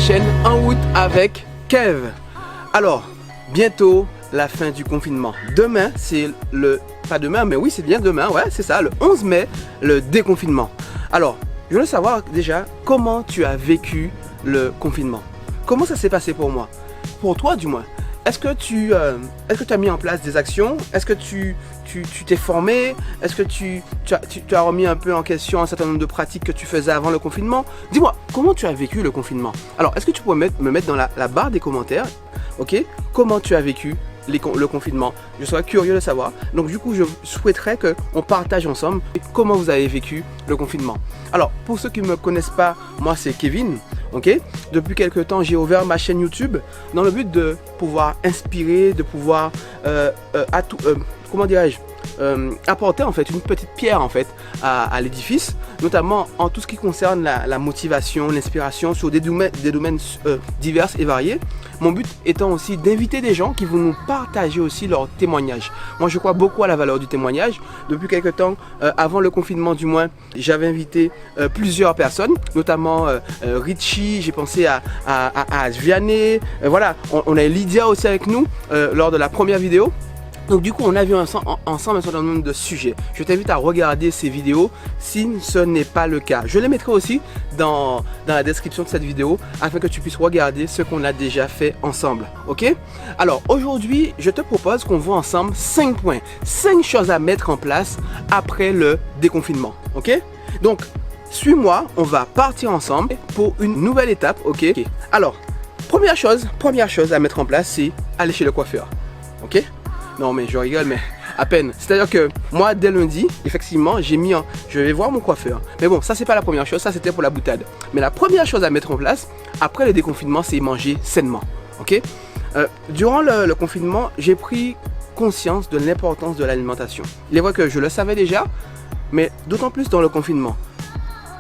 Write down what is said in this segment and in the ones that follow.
chaîne En route avec Kev. Alors, bientôt la fin du confinement. Demain, c'est le... Pas demain, mais oui, c'est bien demain, ouais, c'est ça, le 11 mai, le déconfinement. Alors, je veux savoir déjà comment tu as vécu le confinement. Comment ça s'est passé pour moi? Pour toi, du moins. Est-ce que tu as mis en place des actions? Est-ce que tu t'es formé? Est-ce que tu as remis un peu en question un certain nombre de pratiques que tu faisais avant le confinement? Dis-moi, comment tu as vécu le confinement? Alors, est-ce que tu pourrais me mettre dans la barre des commentaires, ok? Comment tu as vécu le confinement? Je serais curieux de savoir. Donc du coup, je souhaiterais qu'on partage ensemble comment vous avez vécu le confinement. Alors, pour ceux qui ne me connaissent pas, moi c'est Kevin. Ok, depuis quelques temps, j'ai ouvert ma chaîne YouTube dans le but de pouvoir inspirer, de pouvoir comment dirais-je, apporter en fait une petite pierre en fait à l'édifice, notamment en tout ce qui concerne la motivation, l'inspiration sur des domaines divers et variés. Mon but étant aussi d'inviter des gens qui vont nous partager aussi leurs témoignages. Moi, je crois beaucoup à la valeur du témoignage. Depuis quelques temps, avant le confinement du moins, j'avais invité plusieurs personnes, notamment Richie, j'ai pensé à Vianney, voilà, on a Lydia aussi avec nous lors de la première vidéo. Donc du coup, on a vu ensemble un certain nombre de sujets. Je t'invite à regarder ces vidéos si ce n'est pas le cas. Je les mettrai aussi dans la description de cette vidéo afin que tu puisses regarder ce qu'on a déjà fait ensemble. Ok? Alors aujourd'hui, je te propose qu'on voit ensemble 5 points, 5 choses à mettre en place après le déconfinement. Ok? Donc, suis-moi, on va partir ensemble pour une nouvelle étape. Ok? Alors, première chose à mettre en place, c'est aller chez le coiffeur. Ok? Non mais je rigole, mais à peine. C'est-à-dire que moi, dès lundi, effectivement, je vais voir mon coiffeur. Mais bon, ça c'est pas la première chose, ça c'était pour la boutade. Mais la première chose à mettre en place, après le déconfinement, c'est manger sainement. Ok? Durant le confinement, j'ai pris conscience de l'importance de l'alimentation. Il est vrai que je le savais déjà, mais d'autant plus dans le confinement.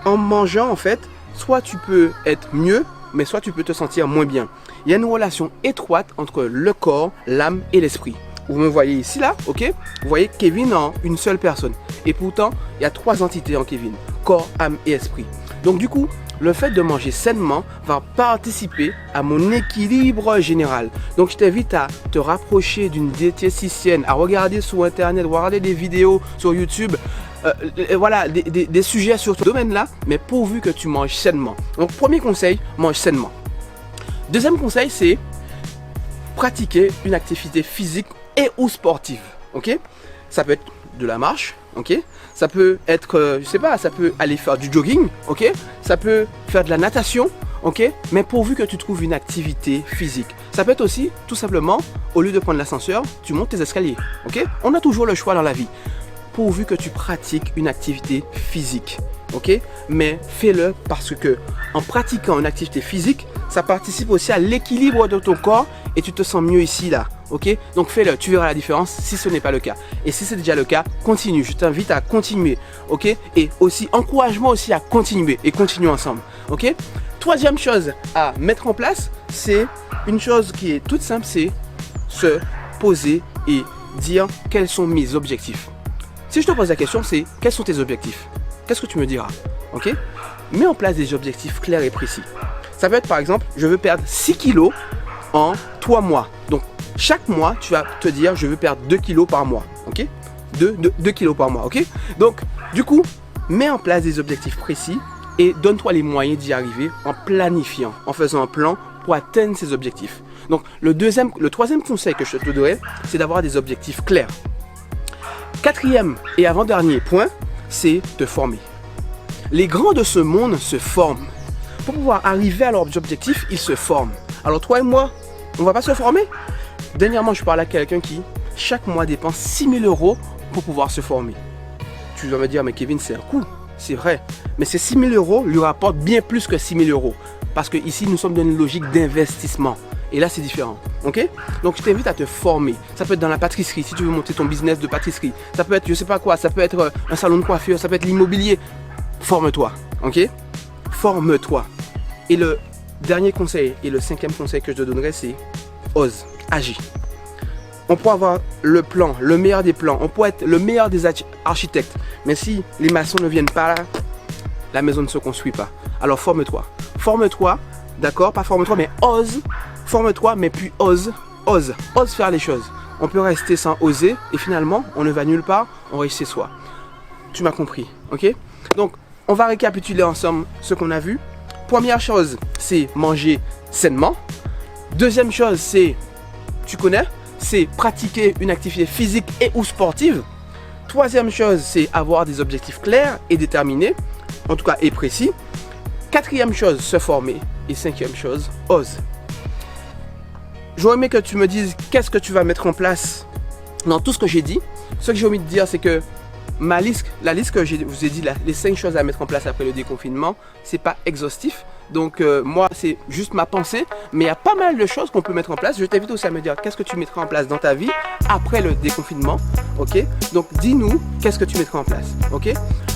En mangeant, en fait, soit tu peux être mieux, mais soit tu peux te sentir moins bien. Il y a une relation étroite entre le corps, l'âme et l'esprit. Vous me voyez ici là, ok? Vous voyez Kevin en une seule personne. Et pourtant, il y a 3 entités en Kevin. Corps, âme et esprit. Donc du coup, le fait de manger sainement va participer à mon équilibre général. Donc je t'invite à te rapprocher d'une diététicienne, à regarder sur internet, regarder des vidéos sur YouTube. Voilà, des sujets sur ce domaine-là, mais pourvu que tu manges sainement. Donc premier conseil, mange sainement. Deuxième conseil, c'est pratiquer une activité physique et ou sportive, ok? Ça peut être de la marche, ok? Ça peut être, je sais pas, ça peut aller faire du jogging, ok? Ça peut faire de la natation, ok? Mais pourvu que tu trouves une activité physique. Ça peut être aussi, tout simplement, au lieu de prendre l'ascenseur, tu montes tes escaliers, ok? On a toujours le choix dans la vie. Pourvu que tu pratiques une activité physique, ok? Mais fais-le parce que en pratiquant une activité physique, ça participe aussi à l'équilibre de ton corps et tu te sens mieux ici, là, ok? Donc fais-le, tu verras la différence si ce n'est pas le cas. Et si c'est déjà le cas, continue, je t'invite à continuer, ok? Et aussi, encourage-moi aussi à continuer et continuer ensemble, ok? Troisième chose à mettre en place, c'est une chose qui est toute simple, c'est se poser et dire quels sont mes objectifs. Si je te pose la question, c'est quels sont tes objectifs? Qu'est-ce que tu me diras? Ok? Mets en place des objectifs clairs et précis. Ça peut être par exemple, je veux perdre 6 kilos en 3 mois. Donc chaque mois, tu vas te dire, je veux perdre 2 kilos par mois. Ok? 2 kilos par mois. Ok? Donc du coup, mets en place des objectifs précis et donne-toi les moyens d'y arriver en planifiant, en faisant un plan pour atteindre ces objectifs. Donc le troisième conseil que je te donnerai, c'est d'avoir des objectifs clairs. Quatrième et avant-dernier point, c'est te former. Les grands de ce monde se forment. Pour pouvoir arriver à leurs objectifs, ils se forment. Alors toi et moi, on ne va pas se former? Dernièrement, je parlais à quelqu'un qui, chaque mois, dépense 6 000 € pour pouvoir se former. Tu dois me dire, mais Kevin, c'est un coût. C'est vrai. Mais ces 6 000 € lui rapportent bien plus que 6 000 €. Parce que ici, nous sommes dans une logique d'investissement. Et là, c'est différent. Ok? Donc, je t'invite à te former. Ça peut être dans la pâtisserie, si tu veux monter ton business de pâtisserie. Ça peut être, je sais pas quoi, ça peut être un salon de coiffure, ça peut être l'immobilier. Forme-toi. Ok? Forme-toi. Et le dernier conseil, et le 5e conseil que je te donnerai, c'est ose, agis. On peut avoir le plan, le meilleur des plans. On peut être le meilleur des architectes. Mais si les maçons ne viennent pas là, la maison ne se construit pas. Alors forme-toi. Forme-toi d'accord? Pas forme-toi, mais ose. Forme-toi, mais puis ose. Ose faire les choses. On peut rester sans oser et finalement, on ne va nulle part, on reste chez soi. Tu m'as compris, ok? Donc, on va récapituler ensemble ce qu'on a vu. Première chose, c'est manger sainement. Deuxième chose, c'est, tu connais, c'est pratiquer une activité physique et ou sportive. Troisième chose, c'est avoir des objectifs clairs et déterminés, en tout cas et précis. Quatrième chose, se former. Et cinquième chose, ose. J'aurais aimé que tu me dises qu'est-ce que tu vas mettre en place dans tout ce que j'ai dit. Ce que j'ai envie de dire, c'est que la liste que je vous ai dit, les 5 choses à mettre en place après le déconfinement, c'est pas exhaustif. Donc moi, c'est juste ma pensée, mais il y a pas mal de choses qu'on peut mettre en place. Je t'invite aussi à me dire qu'est-ce que tu mettras en place dans ta vie après le déconfinement, ok? Donc dis-nous qu'est-ce que tu mettras en place, ok?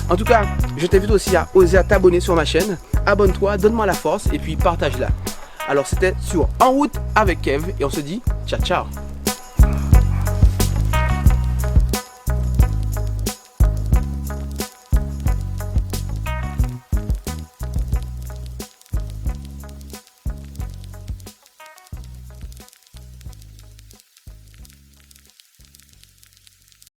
En tout cas, je t'invite aussi à oser à t'abonner sur ma chaîne. Abonne-toi, donne-moi la force et puis partage-la. Alors c'était sur En route avec Kev et on se dit ciao ciao.